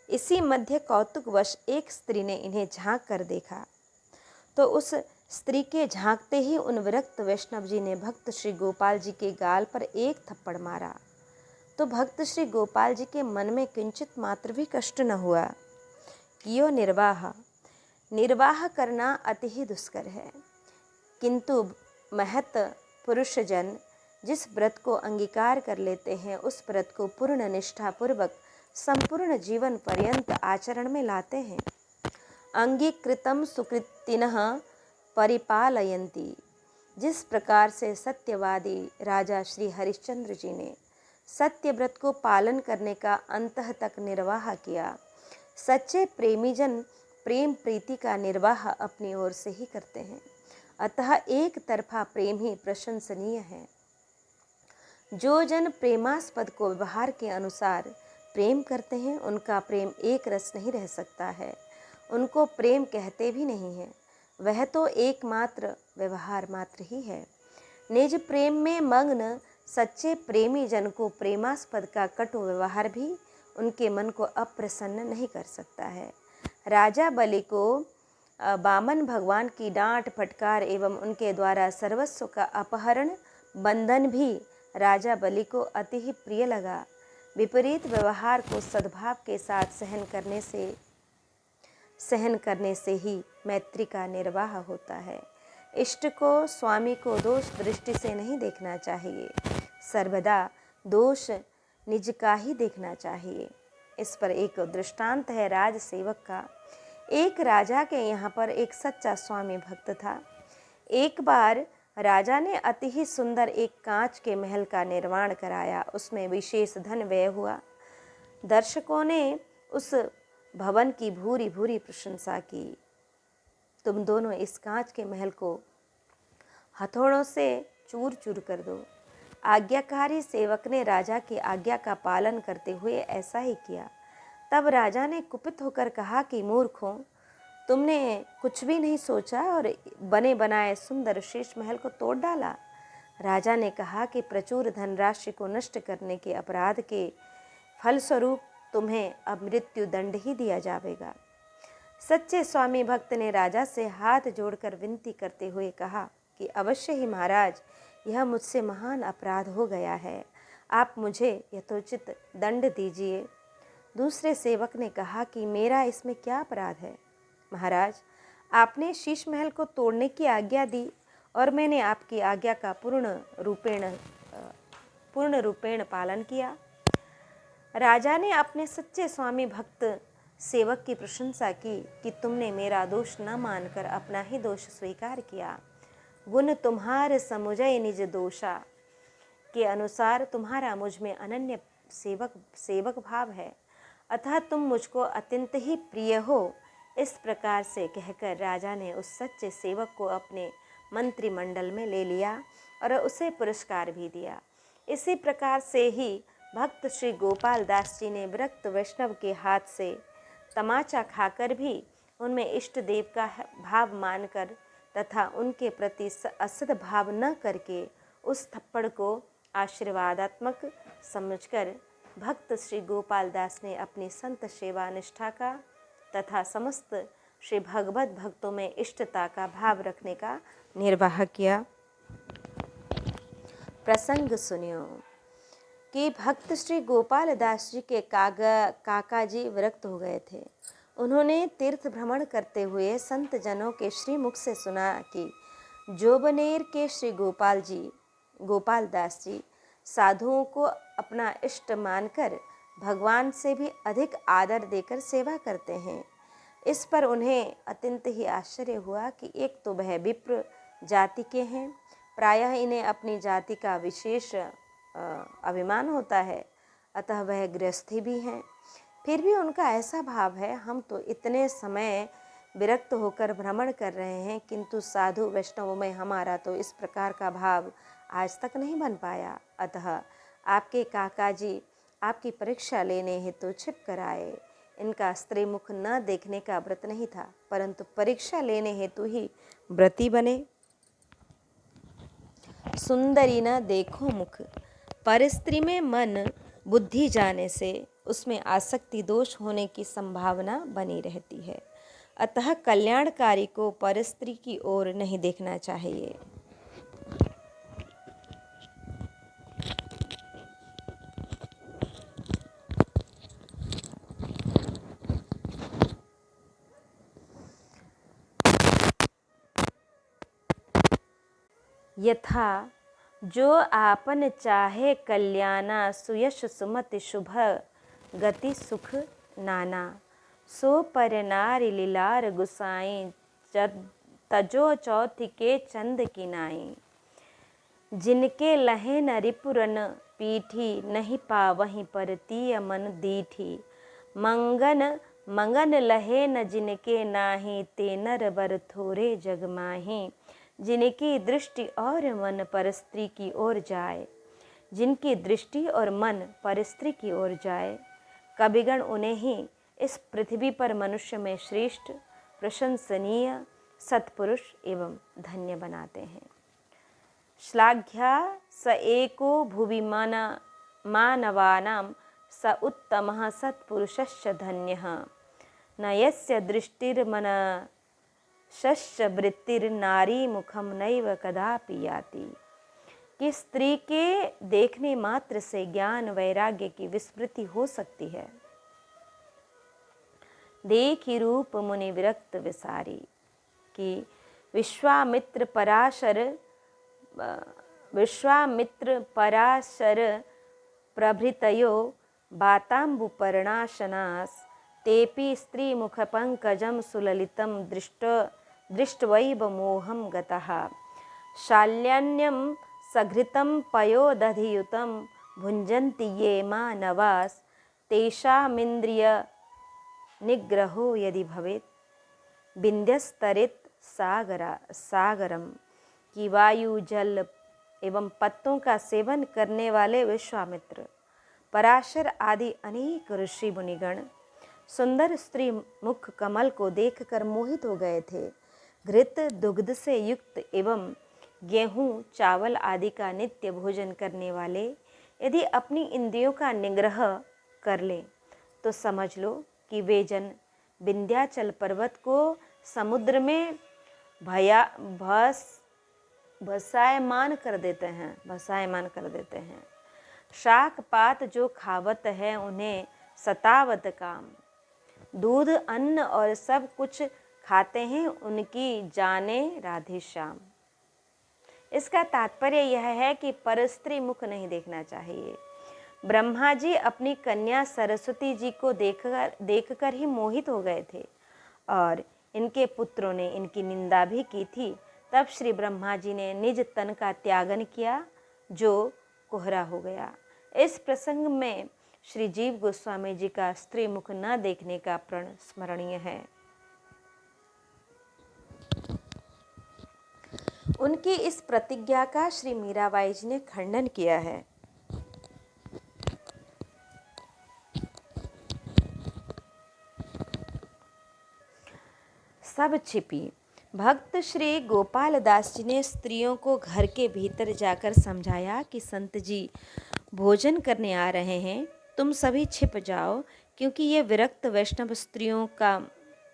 इसी मध्य कौतुकवश एक स्त्री ने इन्हें झांक कर देखा, तो उस स्त्री के झांकते ही उन विरक्त वैष्णव जी ने भक्त श्री गोपाल जी के गाल पर एक थप्पड़ मारा। तो भक्त श्री गोपाल जी के मन में किंचित मात्र भी कष्ट न हुआ। कियो निर्वाह, निर्वाह करना अति ही दुष्कर है, किंतु महत पुरुषजन जिस व्रत को अंगीकार कर लेते हैं उस व्रत को पूर्ण निष्ठा पूर्वक संपूर्ण जीवन पर्यंत आचरण में लाते हैं। अंगीकृतम सुकृतिनः परिपालयन्ति। जिस प्रकार से सत्यवादी राजा श्री हरिश्चंद्र जी ने सत्य व्रत को पालन करने का अंतः तक निर्वाह किया, सच्चे प्रेमीजन प्रेम प्रीति का निर्वाह अपनी ओर से ही करते हैं। अतः एक तरफा प्रेम ही प्रशंसनीय है। जो जन प्रेमास्पद को व्यवहार के अनुसार प्रेम करते हैं उनका प्रेम एक रस नहीं रह सकता है, उनको प्रेम कहते भी नहीं है, वह तो एकमात्र व्यवहार मात्र ही है। निज प्रेम में मग्न सच्चे प्रेमी जन को प्रेमास्पद का कटु व्यवहार भी उनके मन को अप्रसन्न नहीं कर सकता है। राजा बलि को वामन भगवान की डांट फटकार एवं उनके द्वारा सर्वस्व का अपहरण बंधन भी राजा बलि को अति ही प्रिय लगा। विपरीत व्यवहार को सद्भाव के साथ सहन करने से ही मैत्री का निर्वाह होता है। इष्ट को स्वामी को दोष दृष्टि से नहीं देखना चाहिए, सर्वदा दोष निज का ही देखना चाहिए। इस पर एक दृष्टांत है राज सेवक का। एक राजा के यहाँ पर एक सच्चा स्वामी भक्त था। एक बार राजा ने अति ही सुंदर एक कांच के महल का निर्माण कराया, उसमें विशेष धन व्यय हुआ। दर्शकों ने उस भवन की भूरी भूरी प्रशंसा की। तुम दोनों इस कांच के महल को हथौड़ों से चूर चूर कर दो। आज्ञाकारी सेवक ने राजा की आज्ञा का पालन करते हुए ऐसा ही किया। तब राजा ने कुपित होकर कहा कि मूर्खों, तुमने कुछ भी नहीं सोचा और बने बनाए सुंदर शेष महल को तोड़ डाला। राजा ने कहा कि प्रचुर धनराशि को नष्ट करने के अपराध के फलस्वरूप तुम्हें अब मृत्यु दंड ही दिया जाएगा। सच्चे स्वामी भक्त ने राजा से हाथ जोड़कर विनती करते हुए कहा कि अवश्य ही महाराज, यह मुझसे महान अपराध हो गया है, आप मुझे यथोचित दंड दीजिए। दूसरे सेवक ने कहा कि मेरा इसमें क्या अपराध है महाराज, आपने शीश महल को तोड़ने की आज्ञा दी और मैंने आपकी आज्ञा का पूर्ण रूपेण पालन किया। राजा ने अपने सच्चे स्वामी भक्त सेवक की प्रशंसा की कि तुमने मेरा दोष न मानकर अपना ही दोष स्वीकार किया। गुण तुम्हारे समुजय निज दोषा के अनुसार तुम्हारा मुझ में अनन्य सेवक भाव है, अतः तुम मुझको अत्यंत ही प्रिय हो। इस प्रकार से कहकर राजा ने उस सच्चे सेवक को अपने मंत्रिमंडल में ले लिया और उसे पुरस्कार भी दिया। इसी प्रकार से ही भक्त श्री गोपाल दास जी ने विरक्त वैष्णव के हाथ से तमाचा खाकर भी उनमें इष्ट देव का भाव मानकर तथा उनके प्रति असद भाव न करके उस थप्पड़ को आशीर्वादात्मक समझकर भक्त श्री गोपाल दास ने अपनी संत सेवा निष्ठा का तथा समस्त श्री भगवत भक्तों में इष्टता का भाव रखने का निर्वाह किया। प्रसंग सुनियो कि भक्त श्री गोपाल दास जी के काका जी विरक्त हो गए थे। उन्होंने तीर्थ भ्रमण करते हुए संत जनों के श्रीमुख से सुना कि जोबनेर के श्री गोपाल दास जी साधुओं को अपना इष्ट मानकर भगवान से भी अधिक आदर देकर सेवा करते हैं। इस पर उन्हें अत्यंत ही आश्चर्य हुआ कि एक तो वह विप्र जाति के हैं, प्रायः इन्हें अपनी जाति का विशेष अभिमान होता है, अतः वह गृहस्थी भी हैं, फिर भी उनका ऐसा भाव है, हम तो इतने समय विरक्त होकर भ्रमण कर रहे हैं, किंतु साधु वैष्णवों में हमारा तो इस प्रकार का भाव आज तक नहीं बन पाया। अतः आपके काका जी आपकी परीक्षा लेने हेतु छिप कर आए। इनका स्त्री मुख न देखने का व्रत नहीं था, परंतु परीक्षा लेने हेतु ही व्रती बने। सुंदरी न देखो मुख, पर स्त्री में मन बुद्धि जाने से उसमें आसक्ति दोष होने की संभावना बनी रहती है। अतः कल्याणकारी को परस्त्री की ओर नहीं देखना चाहिए। यथा जो आपन चाहे कल्याणा, सुयश सुमति शुभ गति सुख नाना। सो पर नारी लीलार गुसाई, तजो चौथी के चंद की नाई। जिनके लहे न रिपुरन पीठी, नहीं पावहीं पर तीय मन दीठी। मंगन लहे न जिनके नाही, ते नर बर थोरे जग माही। जिनकी दृष्टि और मन परस्त्री की ओर जाए, जिनकी दृष्टि और मन परस्त्री की ओर जाए, कविगण उन्हें ही इस पृथ्वी पर मनुष्य में श्रेष्ठ, प्रशंसनीय, सत्पुरुष एवं धन्य बनाते हैं। श्लाघ्या स एको भुवि मानवानां, स उत्तमः सत्पुरुषश्च धन्यः। न यस्य दृष्टिर्मनश्च वृत्तिर्नारी मुखम नैव कदापि याति। कि स्त्री के देखने मात्र से ज्ञान वैराग्य की विस्मृति हो सकती है। देखी रूप मुनि विरक्त विसारी। कि विश्वामित्र पराशर प्रभृतयो बाताम्बुपर्णाशनास्, तेपि स्त्रीमुखपङ्कजं सुललितं दृष्ट्वैव मोहं गतः। शाल्यन्यं सघृतं पयोदधियुतं, भुञ्जन्ति ये मानवास्, तेषामिन्द्रिय निग्रहो यदि भवेत्। विन्ध्यस्तरित सागरम। कि वायु, जल एवं पत्तों का सेवन करने वाले विश्वामित्र, पराशर आदि अनेक ऋषि मुनिगण सुंदर स्त्री मुख कमल को देखकर मोहित हो गए थे। घृत दुग्ध से युक्त एवं गेहूं, चावल आदि का नित्य भोजन करने वाले यदि अपनी इंद्रियों का निग्रह कर ले, तो समझ लो कि वे जन विंध्याचल पर्वत को समुद्र में भसायमान कर देते हैं। शाक पात जो खावत है, उन्हें सतावत काम। दूध, अन्न और सब कुछ खाते हैं, उनकी जाने राधे श्याम। इसका तात्पर्य यह है कि परस्त्री मुख नहीं देखना चाहिए। ब्रह्मा जी अपनी कन्या सरस्वती जी को देखकर ही मोहित हो गए थे और इनके पुत्रों ने इनकी निंदा भी की थी। तब श्री ब्रह्मा जी ने निज तन का त्यागन किया, जो कोहरा हो गया। इस प्रसंग में श्री जीव गोस्वामी जी का स्त्री मुख न देखने का प्रण स्मरणीय है। उनकी इस प्रतिज्ञा का श्री मीराबाई जी ने खंडन किया है। सब छिपी। भक्त श्री गोपाल दास जी ने स्त्रियों को घर के भीतर जाकर समझाया कि संत जी भोजन करने आ रहे हैं, तुम सभी छिप जाओ, क्योंकि ये विरक्त वैष्णव स्त्रियों का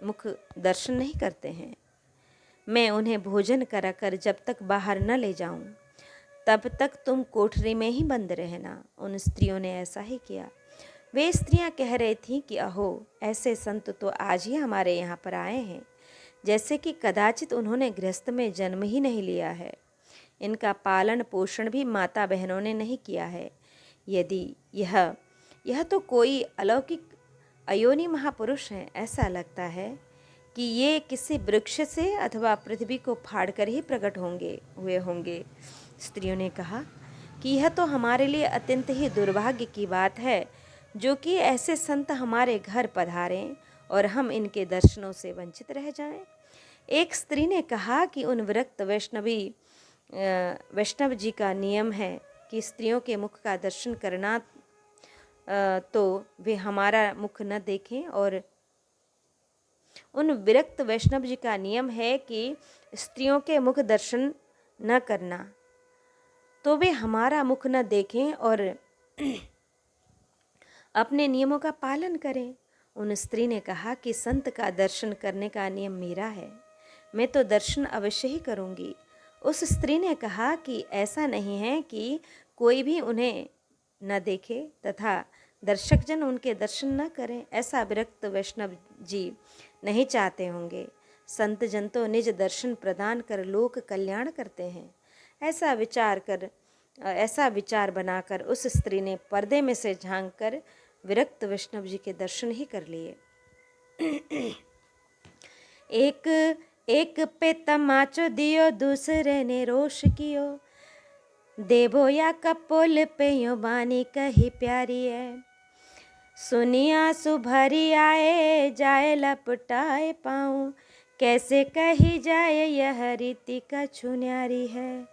मुख दर्शन नहीं करते हैं। मैं उन्हें भोजन कराकर जब तक बाहर न ले जाऊं, तब तक तुम कोठरी में ही बंद रहना। उन स्त्रियों ने ऐसा ही किया। वे स्त्रियां कह रही थीं कि अहो, ऐसे संत तो आज ही हमारे यहाँ पर आए हैं, जैसे कि कदाचित उन्होंने गृहस्थ में जन्म ही नहीं लिया है। इनका पालन पोषण भी माता बहनों ने नहीं किया है। यदि यह तो कोई अलौकिक अयोनि महापुरुष हैं, ऐसा लगता है कि ये किसी वृक्ष से अथवा पृथ्वी को फाड़कर ही प्रकट हुए होंगे। स्त्रियों ने कहा कि यह तो हमारे लिए अत्यंत ही दुर्भाग्य की बात है, जो कि ऐसे संत हमारे घर पधारें और हम इनके दर्शनों से वंचित रह जाएं। एक स्त्री ने कहा कि उन विरक्त वैष्णव जी का नियम है कि स्त्रियों के मुख का दर्शन करना, तो वे हमारा मुख न देखें, और उन विरक्त वैष्णव जी का नियम है कि स्त्रियों के मुख दर्शन न करना, तो वे हमारा मुख न देखें और अपने नियमों का पालन करें। उन स्त्री ने कहा कि संत का दर्शन करने का नियम मेरा है, मैं तो दर्शन अवश्य ही करूंगी। उस स्त्री ने कहा कि ऐसा नहीं है कि कोई भी उन्हें न देखे तथा दर्शकजन उनके दर्शन न करें, ऐसा विरक्त वैष्णव जी नहीं चाहते होंगे। संत जन तो निज दर्शन प्रदान कर लोक कल्याण करते हैं। ऐसा विचार बनाकर उस स्त्री ने पर्दे में से झांक कर विरक्त वैष्णव जी के दर्शन ही कर लिए। एक एक पे तमाचो दियो, दूसरे ने रोष कियो, देवो या कपोल पे यो बानी कही प्यारी है। सुनिया सुभरी आए, जाए लपटाए पाऊँ, कैसे कही जाए यह रीति कछु न्यारी है।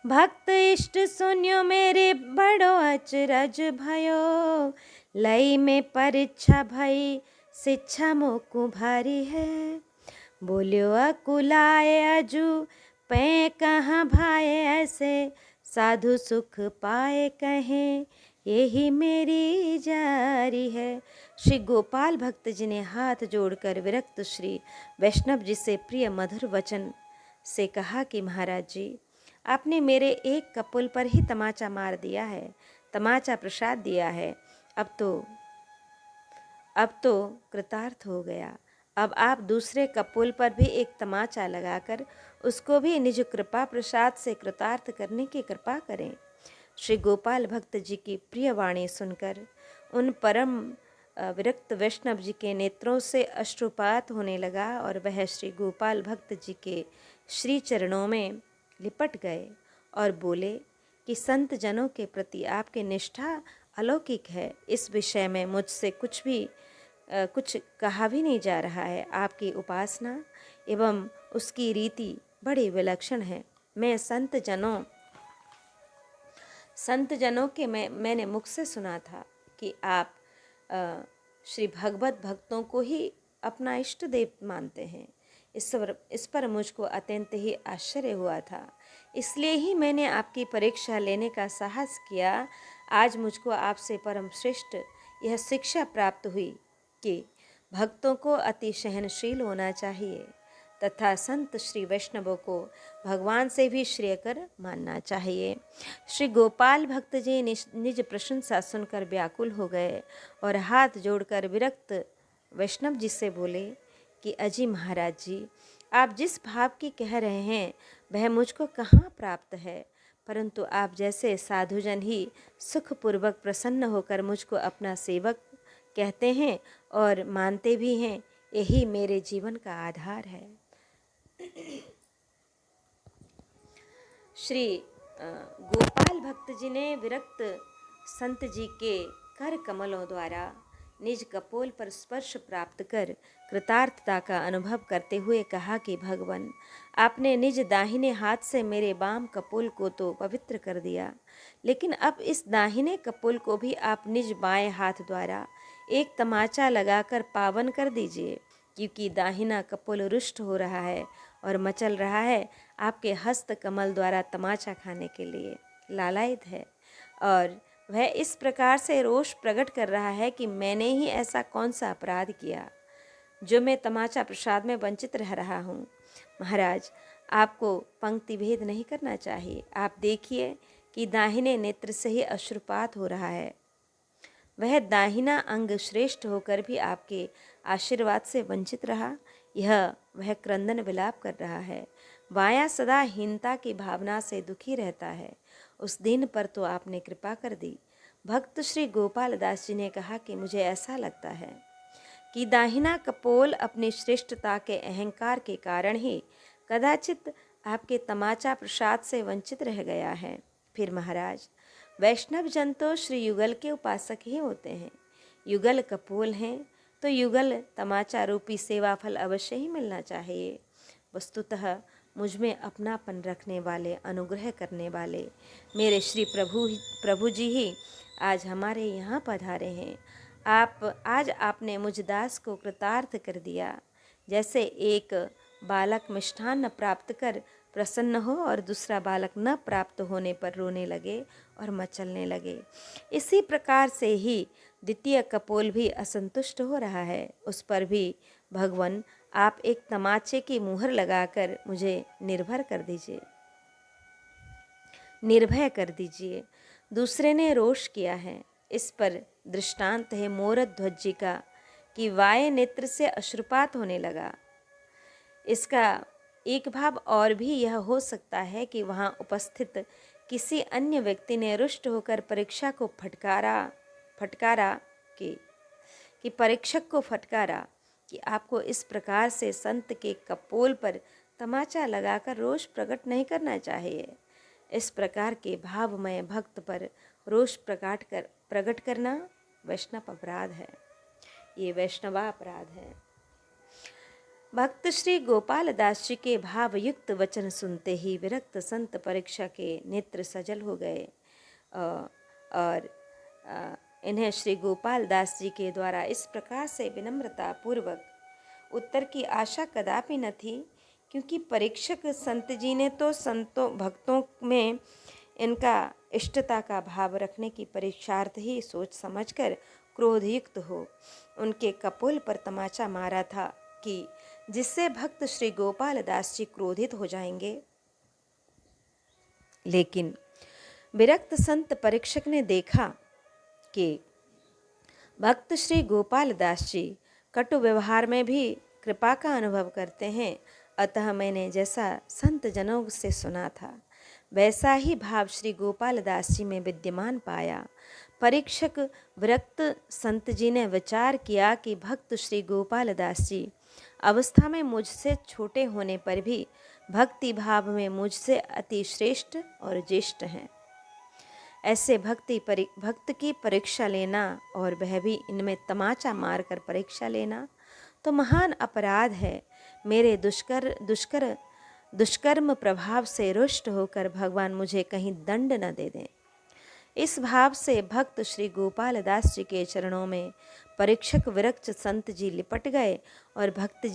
भक्त इष्ट सुनियो मेरे बड़ो अचरज भयो, लई में परीक्षा भई शिक्षा मोकु भारी है। बोल्यो अकुलाए अजू पै कहाँ भाए, ऐसे साधु सुख पाए कहें यही मेरी जारी है। श्री गोपाल भक्त जी ने हाथ जोड़कर विरक्त श्री वैष्णव जी से प्रिय मधुर वचन से कहा कि महाराज जी, आपने मेरे एक कपोल पर ही तमाचा मार दिया है, तमाचा प्रसाद दिया है, अब तो कृतार्थ हो गया। अब आप दूसरे कपोल पर भी एक तमाचा लगाकर उसको भी निज कृपा प्रसाद से कृतार्थ करने की कृपा करें। श्री गोपाल भक्त जी की प्रिय वाणी सुनकर उन परम विरक्त वैष्णव जी के नेत्रों से अश्रुपात होने लगा और वह श्री गोपाल भक्त जी के श्री चरणों में लिपट गए और बोले कि संत जनों के प्रति आपकी निष्ठा अलौकिक है। इस विषय में मुझसे कुछ कहा भी नहीं जा रहा है। आपकी उपासना एवं उसकी रीति बड़ी विलक्षण है। मैं संत जनों के मैंने मुख से सुना था कि आप श्री भगवत भक्तों को ही अपना इष्ट देव मानते हैं। इस पर मुझको अत्यंत ही आश्चर्य हुआ था, इसलिए ही मैंने आपकी परीक्षा लेने का साहस किया। आज मुझको आपसे परम श्रेष्ठ यह शिक्षा प्राप्त हुई कि भक्तों को अति सहनशील होना चाहिए तथा संत श्री वैष्णवों को भगवान से भी श्रेयकर मानना चाहिए। श्री गोपाल भक्त जी निज प्रशंसा सुनकर व्याकुल हो गए और हाथ जोड़कर विरक्त वैष्णव जी से बोले कि अजी महाराज जी, आप जिस भाव की कह रहे हैं वह मुझको कहाँ प्राप्त है, परंतु आप जैसे साधुजन ही सुखपूर्वक प्रसन्न होकर मुझको अपना सेवक कहते हैं और मानते भी हैं, यही मेरे जीवन का आधार है। श्री गोपाल भक्त जी ने विरक्त संत जी के कर कमलों द्वारा निज कपोल पर स्पर्श प्राप्त कर कृतार्थता का अनुभव करते हुए कहा कि भगवान, आपने निज दाहिने हाथ से मेरे बाम कपोल को तो पवित्र कर दिया, लेकिन अब इस दाहिने कपोल को भी आप निज बाएं हाथ द्वारा एक तमाचा लगाकर पावन कर दीजिए, क्योंकि दाहिना कपोल रुष्ट हो रहा है और मचल रहा है, आपके हस्त कमल द्वारा तमाचा खाने के लिए लालायित है और वह इस प्रकार से रोष प्रकट कर रहा है कि मैंने ही ऐसा कौन सा अपराध किया जो मैं तमाचा प्रसाद में वंचित रह रहा हूँ। महाराज, आपको पंक्ति भेद नहीं करना चाहिए। आप देखिए कि दाहिने नेत्र से ही अश्रुपात हो रहा है। वह दाहिना अंग श्रेष्ठ होकर भी आपके आशीर्वाद से वंचित रहा। वह क्रंदन विलाप कर रहा है। बायां सदा हीनता की भावना से दुखी रहता है। उस दिन पर तो आपने कृपा कर दी। भक्त श्री गोपाल दास जी ने कहा कि मुझे ऐसा लगता है कि दाहिना कपोल अपनी श्रेष्ठता के अहंकार के कारण ही कदाचित आपके तमाचा प्रसाद से वंचित रह गया है। फिर महाराज, वैष्णव जन तो श्री युगल के उपासक ही होते हैं। युगल कपोल हैं तो युगल तमाचा रूपी सेवा फल अवश्य ही मिलना चाहिए। वस्तुतः मुझ में अपनापन रखने वाले, अनुग्रह करने वाले मेरे श्री प्रभु जी ही आज हमारे यहाँ पधारे हैं। आज आपने मुझ दास को कृतार्थ कर दिया। जैसे एक बालक मिष्ठान्न प्राप्त कर प्रसन्न हो और दूसरा बालक न प्राप्त होने पर रोने लगे और मचलने लगे। इसी प्रकार से ही द्वितीय कपोल भी असंतुष्ट हो रहा है। उस पर भी भगवान आप एक तमाचे की मुहर लगाकर मुझे निर्भय कर दीजिए। दूसरे ने रोष किया है। इस पर दृष्टांत है मोरध्वज का कि वाय नेत्र से अश्रुपात होने लगा। इसका एक भाव और भी यह हो सकता है कि वहाँ उपस्थित किसी अन्य व्यक्ति ने रुष्ट होकर परीक्षक को फटकारा कि आपको इस प्रकार से संत के कपोल पर तमाचा लगाकर रोष प्रकट नहीं करना चाहिए। इस प्रकार के भावमय भक्त पर रोष प्रकट करना वैष्णव अपराध है। ये वैष्णवा अपराध है। भक्त श्री गोपाल दास जी के भावयुक्त वचन सुनते ही विरक्त संत परीक्षा के नेत्र सजल हो गए और इन्हें श्री गोपाल दास जी के द्वारा इस प्रकार से विनम्रता पूर्वक उत्तर की आशा कदापि न थी, क्योंकि परीक्षक संत जी ने तो भक्तों में इनका इष्टता का भाव रखने की परीक्षार्थ ही सोच समझकर क्रोधयुक्त हो उनके कपोल पर तमाचा मारा था कि जिससे भक्त श्री गोपाल दास जी क्रोधित हो जाएंगे। लेकिन विरक्त संत परीक्षक ने देखा कि भक्त श्री गोपाल दास जी कटु व्यवहार में भी कृपा का अनुभव करते हैं, अतः मैंने जैसा संत जनों से सुना था वैसा ही भाव श्री गोपाल दास जी में विद्यमान पाया। परीक्षक विरक्त संत जी ने विचार किया कि भक्त श्री गोपाल दास जी अवस्था में मुझसे छोटे होने पर भी भक्ति भाव में मुझसे अति श्रेष्ठ और ज्येष्ठ हैं। ऐसे भक्त की परीक्षा लेना और वह भी इनमें तमाचा मारकर परीक्षा लेना तो महान अपराध है। मेरे दुष्कर्म प्रभाव से रुष्ट होकर भगवान मुझे कहीं दंड न दे दें। इस भाव से भक्त श्री गोपाल दास जी के चरणों में परीक्षक विरक्त संत जी लिपट गए और भक्त